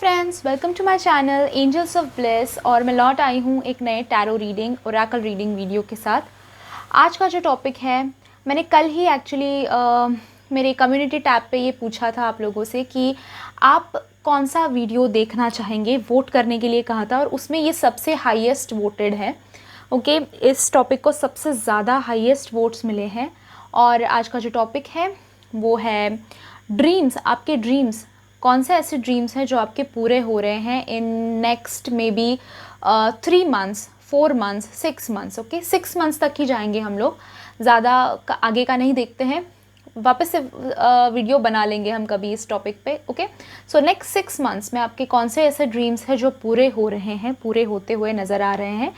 Friends, welcome to my channel angels of bless. और मैं लौट आई हूँ एक नए tarot reading oracle reading video के साथ। आज का जो टॉपिक है, मैंने कल ही एक्चुअली मेरे कम्युनिटी टैब पे ये पूछा था आप लोगों से कि आप कौन सा वीडियो देखना चाहेंगे, वोट करने के लिए कहा था, और उसमें ये सबसे हाईएस्ट वोटेड है। ओके, इस टॉपिक को सबसे ज़्यादा हाईएस्ट वोट्स मिले हैं। और आज का जो टॉपिक है वो है ड्रीम्स। आपके ड्रीम्स, कौन से ऐसे ड्रीम्स हैं जो आपके पूरे हो रहे हैं in next may be 3 months, 4 months, 6 months. Okay, 6 months तक ही जाएंगे हम लोग, ज़्यादा आगे का नहीं देखते हैं। वापस से वीडियो बना लेंगे हम कभी इस टॉपिक पे। ओके, सो नेक्स्ट 6 मंथ्स में आपके कौन से ऐसे ड्रीम्स हैं जो पूरे हो रहे हैं, पूरे होते हुए नज़र आ रहे हैं,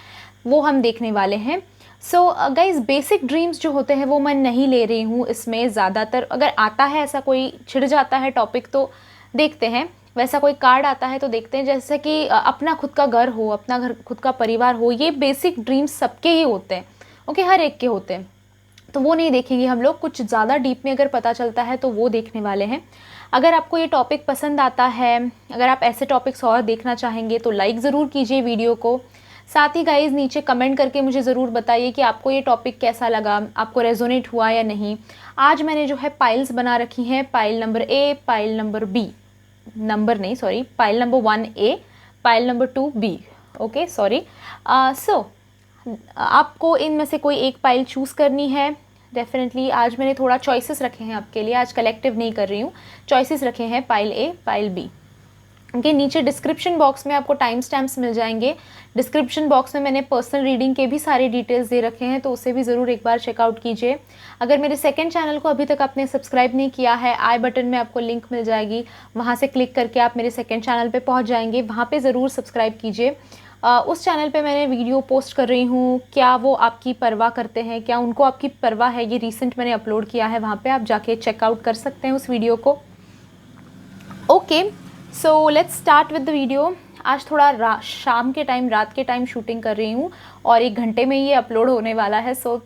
वो हम देखने वाले हैं। सो गाइज, बेसिक ड्रीम्स जो होते हैं वो मैं नहीं ले रही हूँ इसमें ज़्यादातर। अगर आता है ऐसा कोई छिड़ जाता है टॉपिक तो देखते हैं, वैसा कोई कार्ड आता है तो देखते हैं। जैसे कि अपना खुद का घर हो, अपना घर, खुद का परिवार हो, ये बेसिक ड्रीम्स सबके ही होते हैं। ओके, हर एक के होते हैं, तो वो नहीं देखेंगे हम लोग। कुछ ज़्यादा डीप में अगर पता चलता है तो वो देखने वाले हैं। अगर आपको ये टॉपिक पसंद आता है, अगर आप ऐसे टॉपिक्स और देखना चाहेंगे तो लाइक ज़रूर कीजिए वीडियो को। साथ ही गाइज नीचे कमेंट करके मुझे ज़रूर बताइए कि आपको ये टॉपिक कैसा लगा, आपको रेजोनेट हुआ या नहीं। आज मैंने जो है पाइल्स बना रखी हैं, pile number A, pile number B, number नहीं sorry, pile number 1A, pile number 2B। Okay, sorry. So आपको इनमें से कोई एक पाइल चूज़ करनी है डेफिनेटली। आज मैंने थोड़ा चॉइसेस रखे हैं आपके लिए, आज कलेक्टिव नहीं कर रही हूँ, चॉइसेस रखे हैं पाइल ए, पाइल बी। उनके नीचे डिस्क्रिप्शन बॉक्स में आपको टाइम स्टैम्प्स मिल जाएंगे। डिस्क्रिप्शन बॉक्स में मैंने पर्सनल रीडिंग के भी सारे डिटेल्स दे रखे हैं, तो उसे भी ज़रूर एक बार चेकआउट कीजिए। अगर मेरे सेकंड चैनल को अभी तक आपने सब्सक्राइब नहीं किया है, आई बटन में आपको लिंक मिल जाएगी, वहाँ से क्लिक करके आप मेरे सेकंड चैनल पे पहुँच जाएंगे। वहाँ पे ज़रूर सब्सक्राइब कीजिए। उस चैनल पे मैंने वीडियो पोस्ट कर रही हूँ, क्या वो आपकी परवाह करते हैं, क्या उनको आपकी परवाह है, ये रिसेंट मैंने अपलोड किया है, वहाँ पर आप जाके चेकआउट कर सकते हैं उस वीडियो को। Okay, so let's start with the video. आज थोड़ा शाम के टाइम, रात के टाइम शूटिंग कर रही हूँ और 1 घंटे में ये अपलोड होने वाला है। सो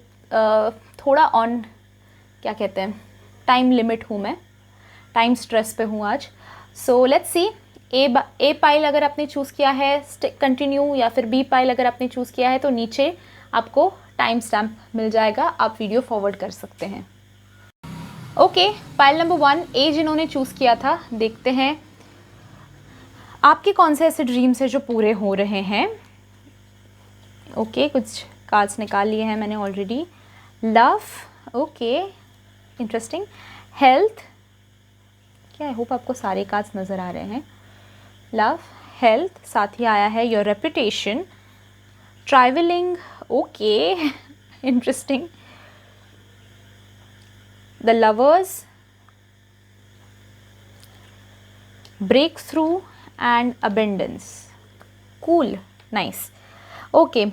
थोड़ा ऑन, क्या कहते हैं, टाइम लिमिट हूँ मैं, टाइम स्ट्रेस पे हूँ आज। So let's see. A pile अगर आपने चूज़ किया है कंटिन्यू, या फिर बी पाइल अगर आपने चूज़ किया है तो नीचे आपको टाइम स्टैम्प मिल जाएगा, आप वीडियो फॉरवर्ड कर सकते हैं। ओके, पाइल नंबर 1A जिन्होंने चूज़ किया था, देखते हैं आपके कौन से ऐसे ड्रीम्स हैं जो पूरे हो रहे हैं। ओके, कुछ कार्ड्स निकाल लिए हैं मैंने already. Love, okay, interesting. Health, क्या, आई होप आपको सारे कार्ड्स नज़र आ रहे हैं। लव, हेल्थ, साथ ही आया है your reputation. Traveling, okay, interesting. The lovers, break through and abundance. Cool, nice. Okay,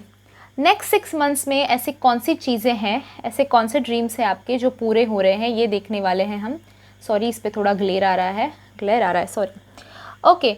next 6 months में ऐसी कौन सी चीज़ें हैं, ऐसे कौन से ड्रीम्स हैं आपके जो पूरे हो रहे हैं, ये देखने वाले हैं हम। सॉरी, इस पे थोड़ा ग्लेयर आ रहा है, सॉरी। ओके,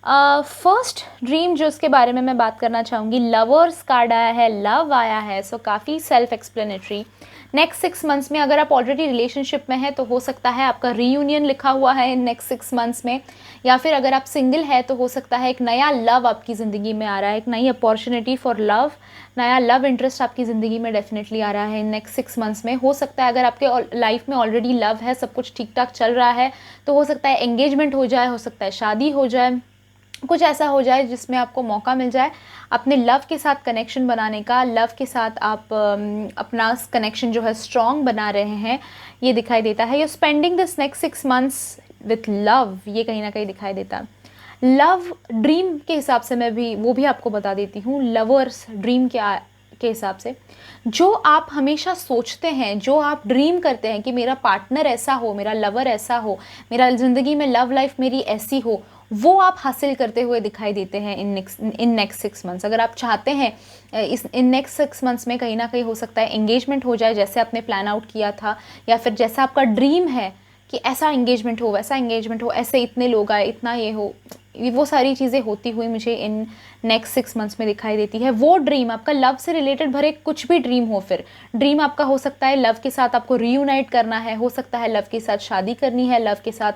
फर्स्ट ड्रीम जो उसके बारे में मैं बात करना चाहूँगी, लवर्स कार्ड आया है, लव आया है, सो काफ़ी सेल्फ एक्सप्लेनेटरी। नेक्स्ट 6 मंथ्स में अगर आप ऑलरेडी रिलेशनशिप में हैं तो हो सकता है आपका रीयूनियन लिखा हुआ है नेक्स्ट 6 मंथ्स में, या फिर अगर आप सिंगल है तो हो सकता है एक नया लव आपकी ज़िंदगी में आ रहा है, एक नई अपॉर्चुनिटी फॉर लव, नया लव इंटरेस्ट आपकी ज़िंदगी में डेफिनेटली आ रहा है नेक्स्ट 6 मंथ्स में। हो सकता है अगर आपके लाइफ में ऑलरेडी लव है, सब कुछ ठीक ठाक चल रहा है, तो हो सकता है एंगेजमेंट हो जाए, हो सकता है शादी हो जाए, कुछ ऐसा हो जाए जिसमें आपको मौका मिल जाए अपने लव के साथ कनेक्शन बनाने का। लव के साथ आप अपना कनेक्शन जो है स्ट्रॉन्ग बना रहे हैं, ये दिखाई देता है। You spending this next 6 months with love, ये कहीं ना कहीं दिखाई देता है। लव ड्रीम के हिसाब से मैं भी वो भी आपको बता देती हूँ। लवर्स ड्रीम के हिसाब से जो आप हमेशा सोचते हैं, जो आप ड्रीम करते हैं कि मेरा पार्टनर ऐसा हो, मेरा लवर ऐसा हो, मेरा ज़िंदगी में लव लाइफ मेरी ऐसी हो, वो आप हासिल करते हुए दिखाई देते हैं इन नेक्स्ट 6 मंथ्स। अगर आप चाहते हैं इन नेक्स्ट 6 मंथ्स में कहीं ना कहीं हो सकता है एंगेजमेंट हो जाए जैसे आपने प्लान आउट किया था, या फिर जैसा आपका ड्रीम है कि ऐसा एंगेजमेंट हो, वैसा एंगेजमेंट हो, ऐसे इतने लोग आए, इतना ये हो, वो सारी चीज़ें होती हुई मुझे इन नेक्स्ट 6 मंथ्स में दिखाई देती है। वो ड्रीम आपका लव से रिलेटेड भरे कुछ भी ड्रीम हो, फिर ड्रीम आपका हो सकता है लव के साथ आपको रीयूनाइट करना है, हो सकता है लव के साथ शादी करनी है, लव के साथ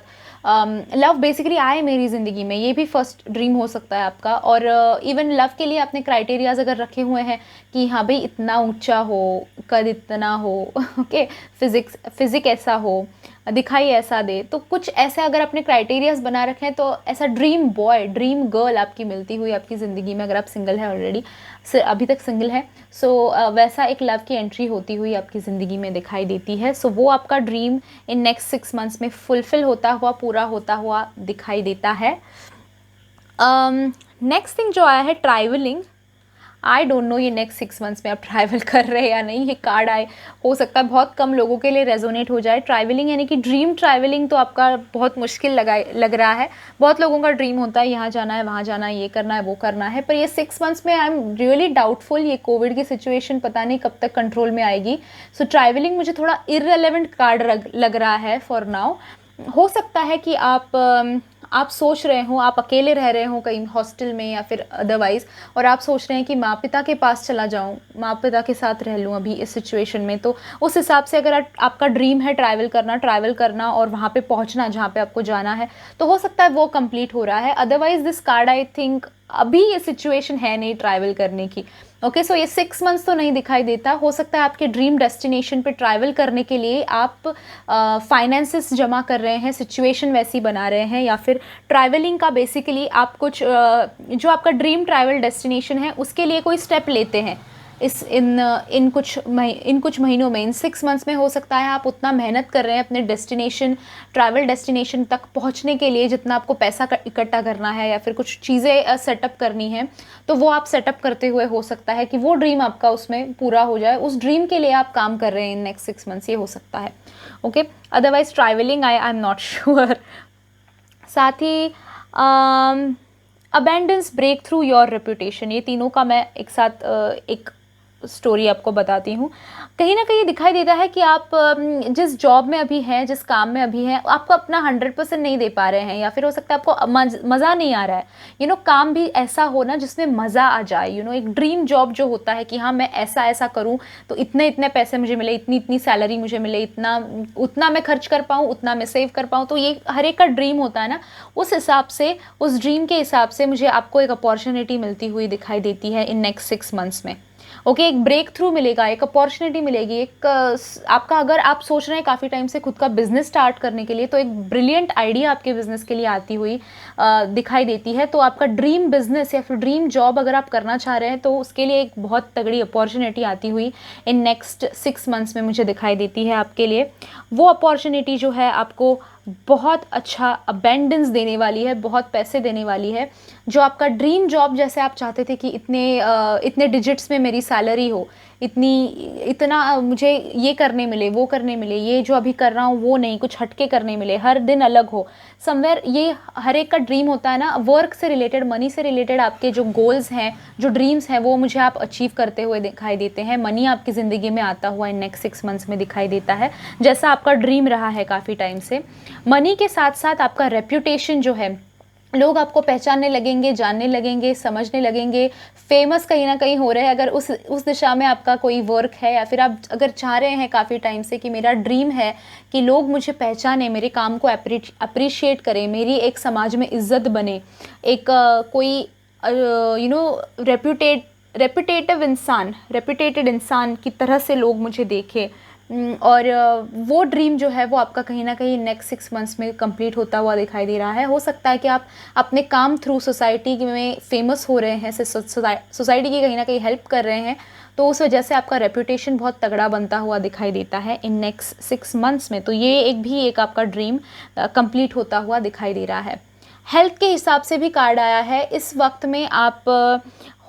लव बेसिकली आए मेरी ज़िंदगी में, ये भी फर्स्ट ड्रीम हो सकता है आपका। और इवन लव के लिए आपने क्राइटेरियाज अगर रखे हुए हैं कि हाँ भाई इतना ऊंचा हो, कद इतना हो, ओके, फिजिक ऐसा हो, दिखाई ऐसा दे, तो कुछ ऐसे अगर आपने क्राइटेरियाज बना रखे हैं तो ऐसा ड्रीम बॉय, ड्रीम गर्ल आपकी मिलती हुई आपकी ज़िंदगी में, अगर आप सिंगल है ऑलरेडी, अभी तक सिंगल है, सो वैसा एक लव की एंट्री होती हुई आपकी ज़िंदगी में दिखाई देती है। सो वो आपका ड्रीम इन नेक्स्ट 6 मंथ्स में फुलफ़िल होता हुआ, पूरा होता हुआ दिखाई देता है। नेक्स्ट थिंग जो आया है ट्रैवलिंग। आई डोंट नो ये नेक्स्ट 6 मंथ्स में आप ट्रैवल कर रहे हैं या नहीं, ये कार्ड आए, हो सकता है बहुत कम लोगों के लिए रेजोनेट हो जाए। ट्रैवलिंग यानी कि ड्रीम ट्रैवलिंग तो आपका बहुत मुश्किल लग रहा है। बहुत लोगों का ड्रीम होता है यहाँ जाना है, वहाँ जाना है, ये करना है, वो करना है, पर ये 6 मंथ्स में आई एम रियली डाउटफुल। ये कोविड की सिचुएशन पता नहीं कब तक कंट्रोल में आएगी। सो ट्रैवलिंग मुझे थोड़ा इररेलेवेंट कार्ड लग रहा है फॉर नाउ। हो सकता है कि आप सोच रहे हो, आप अकेले रह रहे हो कहीं हॉस्टल में या फिर अदरवाइज़, और आप सोच रहे हैं कि माँ पिता के पास चला जाऊँ, माँ पिता के साथ रह लूँ अभी इस सिचुएशन में। तो उस हिसाब से अगर आपका ड्रीम है ट्रैवल करना और वहाँ पे पहुँचना जहाँ पे आपको जाना है, तो हो सकता है वो कंप्लीट हो रहा है। Otherwise this card I think अभी ये सिचुएशन है नहीं ट्रैवल करने की। ओके, सो ये 6 मंथ्स तो नहीं दिखाई देता। हो सकता है आपके ड्रीम डेस्टिनेशन पे ट्रैवल करने के लिए आप फाइनेंसेस जमा कर रहे हैं, सिचुएशन वैसी बना रहे हैं, या फिर ट्रैवलिंग का बेसिकली आप कुछ जो आपका ड्रीम ट्रैवल डेस्टिनेशन है उसके लिए कोई स्टेप लेते हैं इन कुछ महीनों में, इन 6 मंथ्स में। हो सकता है आप उतना मेहनत कर रहे हैं अपने ट्रैवल डेस्टिनेशन तक पहुंचने के लिए, जितना आपको पैसा इकट्ठा करना है या फिर कुछ चीज़ें सेटअप करनी है, तो वो आप सेटअप करते हुए हो सकता है कि वो ड्रीम आपका उसमें पूरा हो जाए। उस ड्रीम के लिए आप काम कर रहे हैं इन नेक्स्ट 6 मंथ्स, ये हो सकता है। Okay, otherwise travelling I am not sure. साथ ही abundance, break through your reputation, ये तीनों का मैं एक साथ एक स्टोरी आपको बताती हूँ। कहीं ना कहीं दिखाई देता है कि आप जिस जॉब में अभी हैं, जिस काम में अभी हैं, आपको अपना 100% नहीं दे पा रहे हैं, या फिर हो सकता है आपको मज़ा नहीं आ रहा है। काम भी ऐसा हो ना जिसमें मज़ा आ जाए। एक ड्रीम जॉब जो होता है कि हाँ मैं ऐसा ऐसा करूँ तो इतने इतने पैसे मुझे मिले, इतनी इतनी सैलरी मुझे मिले, उतना मैं खर्च कर पाऊँ, उतना मैं सेव कर पाऊँ, तो ये हर एक का ड्रीम होता है ना। उस हिसाब से, उस ड्रीम के हिसाब से मुझे आपको एक अपॉर्चुनिटी मिलती हुई दिखाई देती है इन नेक्स्ट 6 मंथ्स में। ओके, एक ब्रेक थ्रू मिलेगा, एक अपॉर्चुनिटी मिलेगी, एक आपका, अगर आप सोच रहे हैं काफ़ी टाइम से खुद का बिजनेस स्टार्ट करने के लिए, तो एक ब्रिलियंट आइडिया आपके बिजनेस के लिए आती हुई दिखाई देती है। तो आपका ड्रीम बिजनेस या फिर ड्रीम जॉब अगर आप करना चाह रहे हैं, तो उसके लिए एक बहुत तगड़ी अपॉर्चुनिटी आती हुई इन नेक्स्ट 6 मंथ्स में मुझे दिखाई देती है आपके लिए। वो अपॉर्चुनिटी जो है आपको बहुत अच्छा अबेंडेंस देने वाली है, बहुत पैसे देने वाली है। जो आपका ड्रीम जॉब, जैसे आप चाहते थे कि इतने डिजिट्स में मेरी सैलरी हो, इतना मुझे ये करने मिले, वो करने मिले, ये जो अभी कर रहा हूँ वो नहीं, कुछ हटके करने मिले, हर दिन अलग हो, समवेयर, ये हर एक का ड्रीम होता है ना। वर्क से रिलेटेड, मनी से रिलेटेड आपके जो गोल्स हैं, जो ड्रीम्स हैं, वो मुझे आप अचीव करते हुए दिखाई देते हैं। मनी आपकी ज़िंदगी में आता हुआ इन नेक्स्ट 6 मंथ्स में दिखाई देता है, जैसा आपका ड्रीम रहा है काफ़ी टाइम से। मनी के साथ साथ आपका रेप्यूटेशन जो है, लोग आपको पहचानने लगेंगे, जानने लगेंगे, समझने लगेंगे, फेमस कहीं ना कहीं हो रहे हैं। अगर उस दिशा में आपका कोई वर्क है, या फिर आप अगर चाह रहे हैं काफ़ी टाइम से कि मेरा ड्रीम है कि लोग मुझे पहचाने, मेरे काम को अप्रिशिएट करें, मेरी एक समाज में इज्जत बने, एक कोई रेप्यूटेटेड इंसान की तरह से लोग मुझे देखें, और वो ड्रीम जो है वो आपका कहीं ना कहीं नेक्स्ट 6 मंथ्स में कंप्लीट होता हुआ दिखाई दे रहा है। हो सकता है कि आप अपने काम थ्रू सोसाइटी में फेमस हो रहे हैं, सोसाइटी की कहीं ना कहीं हेल्प कर रहे हैं, तो उस वजह से आपका रेप्यूटेशन बहुत तगड़ा बनता हुआ दिखाई देता है इन नेक्स्ट 6 मंथ्स में। तो ये एक आपका ड्रीम कंप्लीट होता हुआ दिखाई दे रहा है। हेल्थ के हिसाब से भी कार्ड आया है। इस वक्त में आप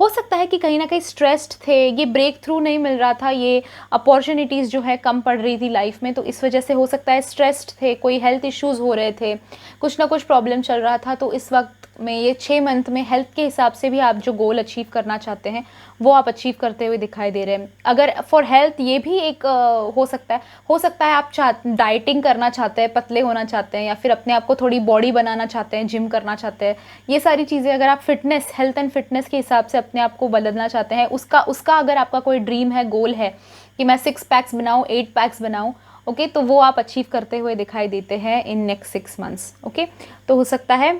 हो सकता है कि कहीं ना कहीं स्ट्रेस्ड थे, ये ब्रेक थ्रू नहीं मिल रहा था, ये अपॉर्चुनिटीज़ जो है कम पड़ रही थी लाइफ में, तो इस वजह से हो सकता है स्ट्रेस्ड थे, कोई हेल्थ इश्यूज़ हो रहे थे, कुछ ना कुछ प्रॉब्लम चल रहा था। तो इस वक्त में, ये 6 मंथ में हेल्थ के हिसाब से भी आप जो गोल अचीव करना चाहते हैं वो आप अचीव करते हुए दिखाई दे रहे हैं। अगर फॉर हेल्थ ये भी एक हो सकता है आप डाइटिंग करना चाहते हैं, पतले होना चाहते हैं, या फिर अपने आप को थोड़ी बॉडी बनाना चाहते हैं, जिम करना चाहते हैं। ये सारी चीज़ें अगर आप फिटनेस, हेल्थ एंड फिटनेस के हिसाब से अपने आप को बदलना चाहते हैं, उसका अगर आपका कोई ड्रीम है, गोल है कि मैं 6 पैक्स बनाऊँ, 8 पैक्स बनाऊँ, ओके, तो वो आप अचीव करते हुए दिखाई देते हैं इन नेक्स्ट 6 मंथ्स। ओके, तो हो सकता है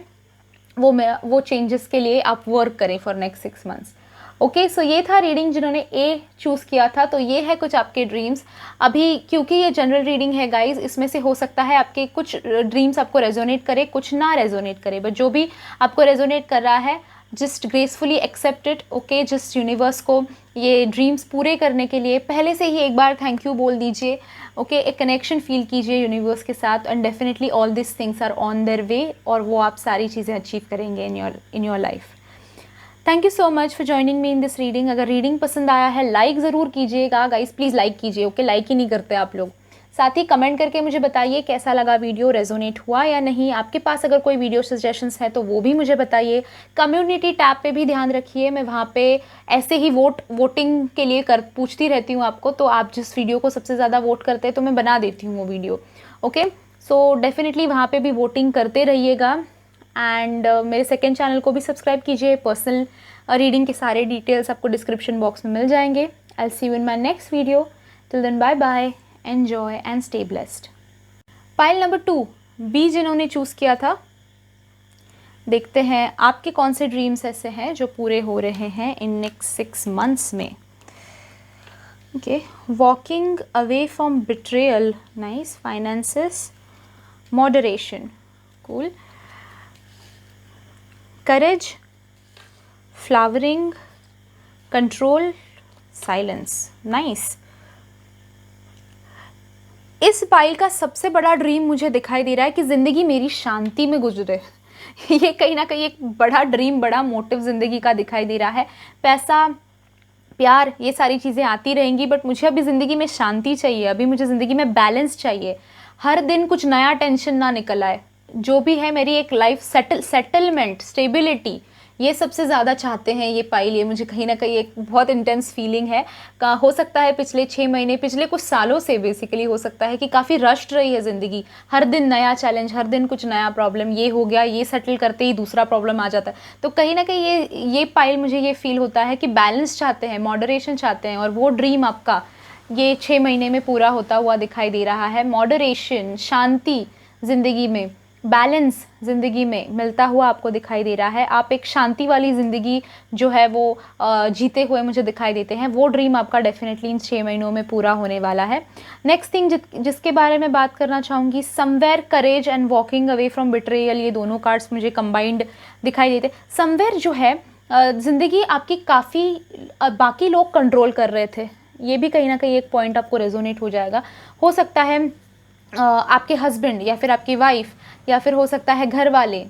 वो चेंजेस के लिए आप वर्क करें फॉर नेक्स्ट 6 मंथ्स। ओके, सो ये था रीडिंग जिन्होंने ए चूज़ किया था। तो ये है कुछ आपके ड्रीम्स। अभी क्योंकि ये जनरल रीडिंग है गाइज, इसमें से हो सकता है आपके कुछ ड्रीम्स आपको रेजोनेट करे, कुछ ना रेजोनेट करे, बट जो भी आपको रेजोनेट कर रहा है just gracefully accept it. Okay, just universe को ये ड्रीम्स पूरे करने के लिए पहले से ही एक बार थैंक यू बोल दीजिए। ओके, एक कनेक्शन फील कीजिए यूनिवर्स के साथ, and definitely all this things are on their way, और वो आप सारी चीज़ें अचीव करेंगे in your life. Thank you so much for joining me in this reading. अगर रीडिंग पसंद आया है लाइक ज़रूर कीजिएगा गाइस, प्लीज़ लाइक कीजिए। ओके, लाइक ही नहीं करते आप लोग। साथ ही कमेंट करके मुझे बताइए कैसा लगा वीडियो, रेजोनेट हुआ या नहीं। आपके पास अगर कोई वीडियो सजेशंस है तो वो भी मुझे बताइए। कम्युनिटी टैब पे भी ध्यान रखिए, मैं वहाँ पे ऐसे ही वोटिंग के लिए पूछती रहती हूँ आपको, तो आप जिस वीडियो को सबसे ज़्यादा वोट करते हैं तो मैं बना देती हूँ वो वीडियो। ओके, सो डेफिनेटली वहाँ पे भी वोटिंग करते रहिएगा। एंड मेरे सेकेंड चैनल को भी सब्सक्राइब कीजिए। पर्सनल रीडिंग के सारे डिटेल्स आपको डिस्क्रिप्शन बॉक्स में मिल जाएंगे। I will see you in my next video. Till then bye bye, enjoy and stay blessed. Pile number 2 B जिन्होंने चूज़ किया था, देखते हैं आपके कौन से ड्रीम्स ऐसे हैं जो पूरे हो रहे हैं इन नेक्स्ट 6 मंथ्स में। Okay, walking away from betrayal, nice, finances, moderation, cool, courage, flowering, control, silence, nice. इस पाइल का सबसे बड़ा ड्रीम मुझे दिखाई दे रहा है कि ज़िंदगी मेरी शांति में गुजरे। ये कहीं ना कहीं एक बड़ा ड्रीम, बड़ा मोटिव ज़िंदगी का दिखाई दे रहा है। पैसा, प्यार, ये सारी चीज़ें आती रहेंगी, बट मुझे अभी ज़िंदगी में शांति चाहिए, अभी मुझे ज़िंदगी में बैलेंस चाहिए। हर दिन कुछ नया टेंशन ना निकल आए। जो भी है मेरी एक लाइफ सेटलमेंट, स्टेबिलिटी, ये सबसे ज़्यादा चाहते हैं ये पाइल। ये मुझे कहीं ना कहीं एक बहुत इंटेंस फीलिंग है। हो सकता है पिछले 6 महीने, पिछले कुछ सालों से बेसिकली हो सकता है कि काफ़ी रश्ड रही है ज़िंदगी। हर दिन नया चैलेंज, हर दिन कुछ नया प्रॉब्लम, ये हो गया, ये सेटल करते ही दूसरा प्रॉब्लम आ जाता है। तो कहीं ना कहीं ये पाइल मुझे ये फील होता है कि बैलेंस चाहते हैं, मॉडरेशन चाहते हैं, और वो ड्रीम आपका ये 6 महीने में पूरा होता हुआ दिखाई दे रहा है। मॉडरेशन, शांति ज़िंदगी में, बैलेंस ज़िंदगी में मिलता हुआ आपको दिखाई दे रहा है। आप एक शांति वाली ज़िंदगी जो है वो जीते हुए मुझे दिखाई देते हैं। वो ड्रीम आपका डेफिनेटली इन 6 महीनों में पूरा होने वाला है। नेक्स्ट थिंग जिसके बारे में बात करना चाहूँगी, somewhere, courage and walking away from betrayal, ये दोनों कार्ड्स मुझे कंबाइंड दिखाई देते। समवेयर जो है ज़िंदगी आपकी काफ़ी बाकी लोग कंट्रोल कर रहे थे, ये भी कहीं ना कहीं एक पॉइंट आपको रेजोनेट हो जाएगा। हो सकता है आपके हस्बैंड या फिर आपकी वाइफ, या फिर हो सकता है घर वाले,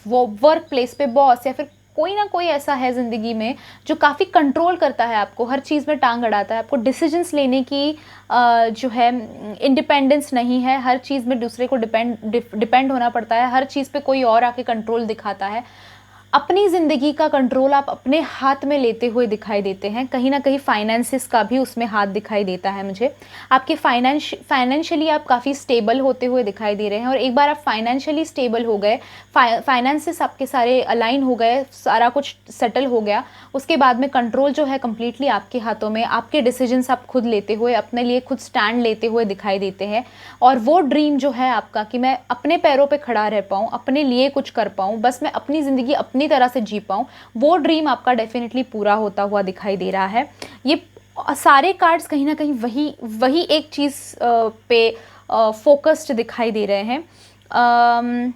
वो वर्क प्लेस पे बॉस, या फिर कोई ना कोई ऐसा है ज़िंदगी में जो काफ़ी कंट्रोल करता है आपको, हर चीज़ में टांग अड़ाता है। आपको डिसीजंस लेने की जो है इंडिपेंडेंस नहीं है, हर चीज़ में दूसरे को डिपेंड होना पड़ता है, हर चीज़ पे कोई और आके कंट्रोल दिखाता है। अपनी ज़िंदगी का कंट्रोल आप अपने हाथ में लेते हुए दिखाई देते हैं। कहीं ना कहीं फाइनेंसिस का भी उसमें हाथ दिखाई देता है मुझे। आपके फाइनेंशियली आप काफ़ी स्टेबल होते हुए दिखाई दे रहे हैं, और एक बार आप फाइनेंशियली स्टेबल हो गए, फाइनेंसिस आपके सारे अलाइन हो गए, सारा कुछ सेटल हो गया, उसके बाद में कंट्रोल जो है कम्प्लीटली आपके हाथों में, आपके डिसीजंस आप खुद लेते हुए, अपने लिए खुद स्टैंड लेते हुए दिखाई देते हैं। और वो ड्रीम जो है आपका कि मैं अपने पैरों पे खड़ा रह पाऊँ, अपने लिए कुछ कर पाऊँ, बस मैं अपनी ज़िंदगी अपनी तरह से जी पाऊँ, वो ड्रीम आपका डेफिनेटली पूरा होता हुआ दिखाई दे रहा है। ये सारे कार्ड्स कहीं ना कहीं वही एक चीज़ पे फोकस्ड दिखाई दे रहे हैं।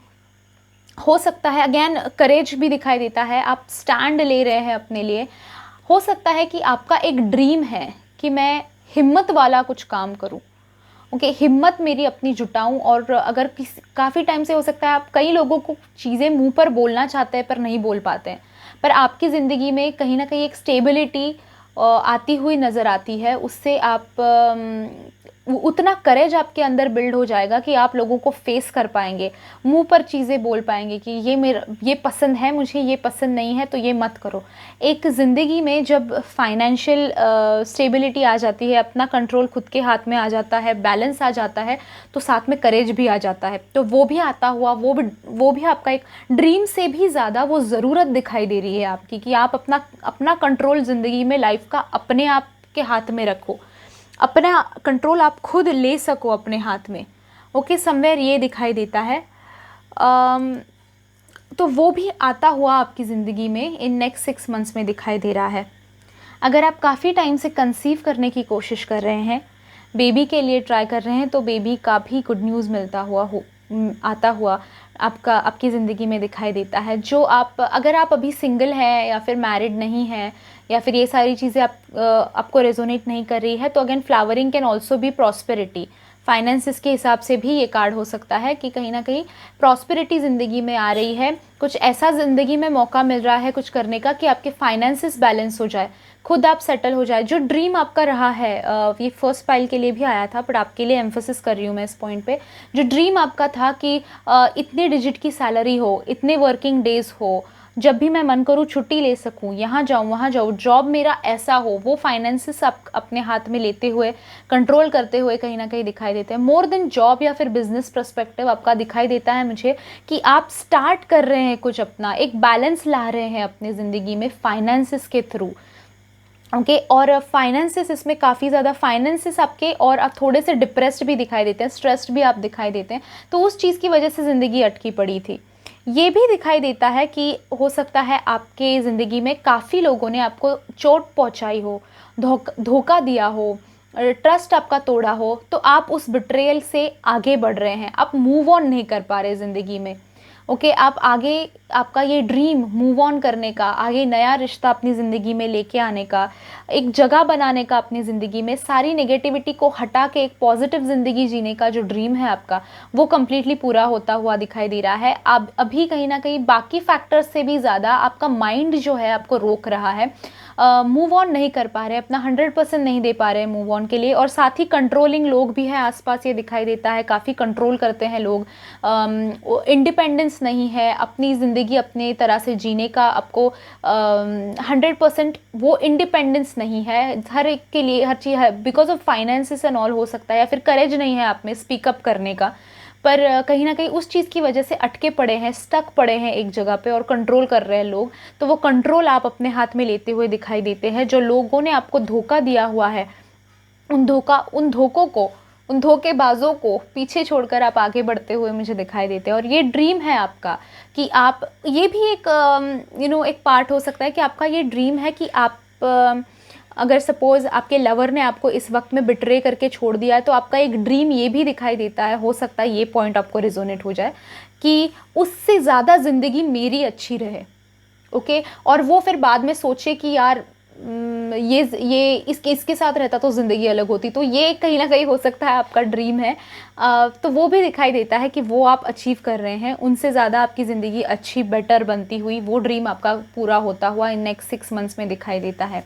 हो सकता है अगेन करेज भी दिखाई देता है, आप स्टैंड ले रहे हैं अपने लिए। हो सकता है कि आपका एक ड्रीम है कि मैं हिम्मत वाला कुछ काम करूं। ओके, हिम्मत मेरी अपनी जुटाऊं, और अगर काफ़ी टाइम से हो सकता है आप कई लोगों को चीज़ें मुंह पर बोलना चाहते हैं पर नहीं बोल पाते हैं, पर आपकी ज़िंदगी में कहीं ना कहीं एक स्टेबिलिटी आती हुई नज़र आती है। उससे आप उतना करेज आपके अंदर बिल्ड हो जाएगा कि आप लोगों को फेस कर पाएंगे, मुंह पर चीज़ें बोल पाएंगे कि ये पसंद है मुझे, ये पसंद नहीं है तो ये मत करो। एक ज़िंदगी में जब फाइनेंशियल स्टेबिलिटी आ जाती है, अपना कंट्रोल खुद के हाथ में आ जाता है, बैलेंस आ जाता है, तो साथ में करेज भी आ जाता है। तो वो भी आता हुआ, वो भी आपका एक ड्रीम से भी ज़्यादा वो ज़रूरत दिखाई दे रही है आपकी, कि आप अपना कंट्रोल ज़िंदगी में लाइफ का अपने आप के हाथ में रखो, अपना कंट्रोल आप खुद ले सको अपने हाथ में। ओके, समवेयर ये दिखाई देता है। तो वो भी आता हुआ आपकी ज़िंदगी में इन नेक्स्ट 6 मंथ्स में दिखाई दे रहा है। अगर आप काफ़ी टाइम से कंसीव करने की कोशिश कर रहे हैं, बेबी के लिए ट्राई कर रहे हैं, तो बेबी का भी गुड न्यूज़ आता हुआ आपकी ज़िंदगी में दिखाई देता है। जो अगर आप अभी सिंगल हैं या फिर मैरिड नहीं हैं, या फिर ये सारी चीज़ें आपको रेजोनेट नहीं कर रही है, तो again flowering can also be prosperity. Finances के हिसाब से भी ये कार्ड हो सकता है कि कहीं ना कहीं प्रॉस्पेरिटी ज़िंदगी में आ रही है, कुछ ऐसा ज़िंदगी में मौका मिल रहा है कुछ करने का कि आपके फाइनेंसिस बैलेंस हो जाए, खुद आप सेटल हो जाए। जो ड्रीम आपका रहा है, ये फर्स्ट फाइल के लिए भी आया था, बट आपके लिए एम्फोसिस कर रही हूँ मैं इस पॉइंट पे। जो ड्रीम आपका था कि इतने डिजिट की सैलरी हो, इतने वर्किंग डेज हो, जब भी मैं मन करूँ छुट्टी ले सकूँ, यहाँ जाऊँ वहाँ जाऊँ, जॉब मेरा ऐसा हो, वो फाइनेंसिस आप अपने हाथ में लेते हुए, कंट्रोल करते हुए कहीं ना कहीं दिखाई देते हैं। मोर देन जॉब या फिर बिजनेस पर्सपेक्टिव आपका दिखाई देता है मुझे कि आप स्टार्ट कर रहे हैं कुछ अपना, एक बैलेंस ला रहे हैं अपनी ज़िंदगी में फाइनेंसिस के थ्रू। ओके, और फाइनेंसिस इसमें काफ़ी ज़्यादा फाइनेंसिस आपके, और आप थोड़े से डिप्रेस्ड भी दिखाई देते हैं, स्ट्रेस्ड भी आप दिखाई देते हैं, तो उस चीज़ की वजह से ज़िंदगी अटकी पड़ी थी। ये भी दिखाई देता है कि हो सकता है आपके ज़िंदगी में काफ़ी लोगों ने आपको चोट पहुंचाई हो, धोखा दिया हो, ट्रस्ट आपका तोड़ा हो, तो आप उस बिट्रेयल से आगे बढ़ रहे हैं, आप मूव ऑन नहीं कर पा रहे ज़िंदगी में। ओके, आप आगे, आपका ये ड्रीम मूव ऑन करने का, आगे नया रिश्ता अपनी ज़िंदगी में लेके आने का, एक जगह बनाने का अपनी ज़िंदगी में, सारी नेगेटिविटी को हटा के एक पॉजिटिव ज़िंदगी जीने का जो ड्रीम है आपका, वो कम्प्लीटली पूरा होता हुआ दिखाई दे रहा है। अब अभी कहीं ना कहीं बाकी फैक्टर्स से भी ज़्यादा आपका माइंड जो है आपको रोक रहा है, मूव ऑन नहीं कर पा रहे, अपना 100% नहीं दे पा रहे मूव ऑन के लिए। और साथ ही कंट्रोलिंग लोग भी हैं आसपास, ये दिखाई देता है, काफ़ी कंट्रोल करते हैं लोग, इंडिपेंडेंस नहीं है, अपनी ज़िंदगी अपने तरह से जीने का आपको 100% वो इंडिपेंडेंस नहीं है हर एक के लिए, हर चीज़ है because of finances and all हो सकता है, या फिर करेज नहीं है आप में स्पीकअप करने का, पर कहीं ना कहीं उस चीज़ की वजह से अटके पड़े हैं, स्टक पड़े हैं एक जगह पे और कंट्रोल कर रहे हैं लोग। तो वो कंट्रोल आप अपने हाथ में लेते हुए दिखाई देते हैं। जो लोगों ने आपको धोखा दिया हुआ है, उन धोखों को, उन धोखेबाजों को पीछे छोड़कर आप आगे बढ़ते हुए मुझे दिखाई देते हैं। और ये ड्रीम है आपका कि आप, ये भी एक एक पार्ट हो सकता है कि आपका ये ड्रीम है कि आप अगर सपोज़ आपके लवर ने आपको इस वक्त में बिट्रे करके छोड़ दिया है, तो आपका एक ड्रीम ये भी दिखाई देता है, हो सकता है ये पॉइंट आपको रिजोनेट हो जाए कि उससे ज़्यादा ज़िंदगी मेरी अच्छी रहे। ओके, और वो फिर बाद में सोचे कि यार ये इसके साथ रहता तो ज़िंदगी अलग होती। तो ये कहीं ना कहीं हो सकता है आपका ड्रीम है। तो वो भी दिखाई देता है कि वो आप अचीव कर रहे हैं, उनसे ज़्यादा आपकी ज़िंदगी अच्छी बेटर बनती हुई, वो ड्रीम आपका पूरा होता हुआ इन नेक्स्ट 6 मंथ्स में दिखाई देता है।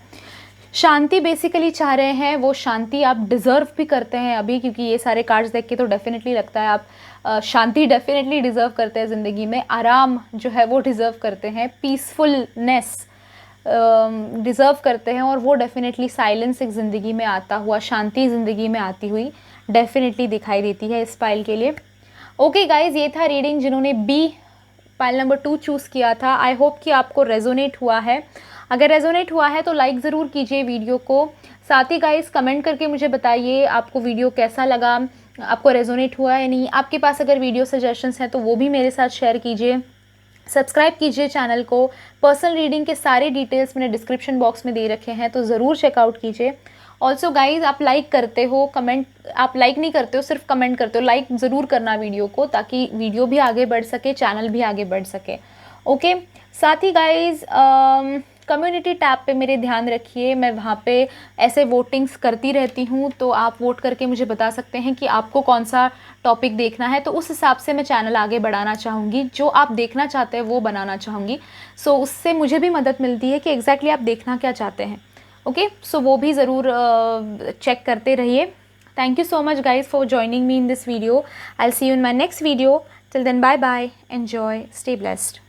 शांति बेसिकली चाह रहे हैं, वो शांति आप डिज़र्व भी करते हैं अभी, क्योंकि ये सारे कार्ड्स देख के तो डेफिनेटली लगता है आप शांति डेफिनेटली डिज़र्व करते हैं ज़िंदगी में, आराम जो है वो डिज़र्व करते हैं, पीसफुलनेस डिज़र्व करते हैं, और वो डेफिनेटली साइलेंस एक ज़िंदगी में आता हुआ, शांति ज़िंदगी में आती हुई डेफिनेटली दिखाई देती है इस पाइल के लिए। ओके गाइज, ये था रीडिंग जिन्होंने बी पाइल नंबर 2 चूज़ किया था। आई होप कि आपको रेजोनेट हुआ है। अगर रेजोनेट हुआ है तो लाइक ज़रूर कीजिए वीडियो को। साथ ही गाइस कमेंट करके मुझे बताइए आपको वीडियो कैसा लगा, आपको रेजोनेट हुआ या नहीं। आपके पास अगर वीडियो सजेशंस हैं तो वो भी मेरे साथ शेयर कीजिए। सब्सक्राइब कीजिए चैनल को। पर्सनल रीडिंग के सारे डिटेल्स मैंने डिस्क्रिप्शन बॉक्स में दे रखे हैं, तो ज़रूर चेकआउट कीजिए। ऑल्सो गाइज, आप लाइक करते हो, कमेंट, आप लाइक नहीं करते हो, सिर्फ कमेंट करते हो, लाइक ज़रूर करना वीडियो को, ताकि वीडियो भी आगे बढ़ सके, चैनल भी आगे बढ़ सके। ओके, साथ ही गाइज कम्युनिटी टैब पे मेरे ध्यान रखिए, मैं वहाँ पे ऐसे वोटिंग्स करती रहती हूँ, तो आप वोट करके मुझे बता सकते हैं कि आपको कौन सा टॉपिक देखना है, तो उस हिसाब से मैं चैनल आगे बढ़ाना चाहूँगी, जो आप देखना चाहते हैं वो बनाना चाहूँगी। सो उससे मुझे भी मदद मिलती है कि एग्जैक्टली आप देखना क्या चाहते हैं। ओके, सो वो भी ज़रूर चेक करते रहिए। Thank you so much guys for joining me in this video. I'll see you in my next video. Till then, bye bye. Enjoy. Stay blessed.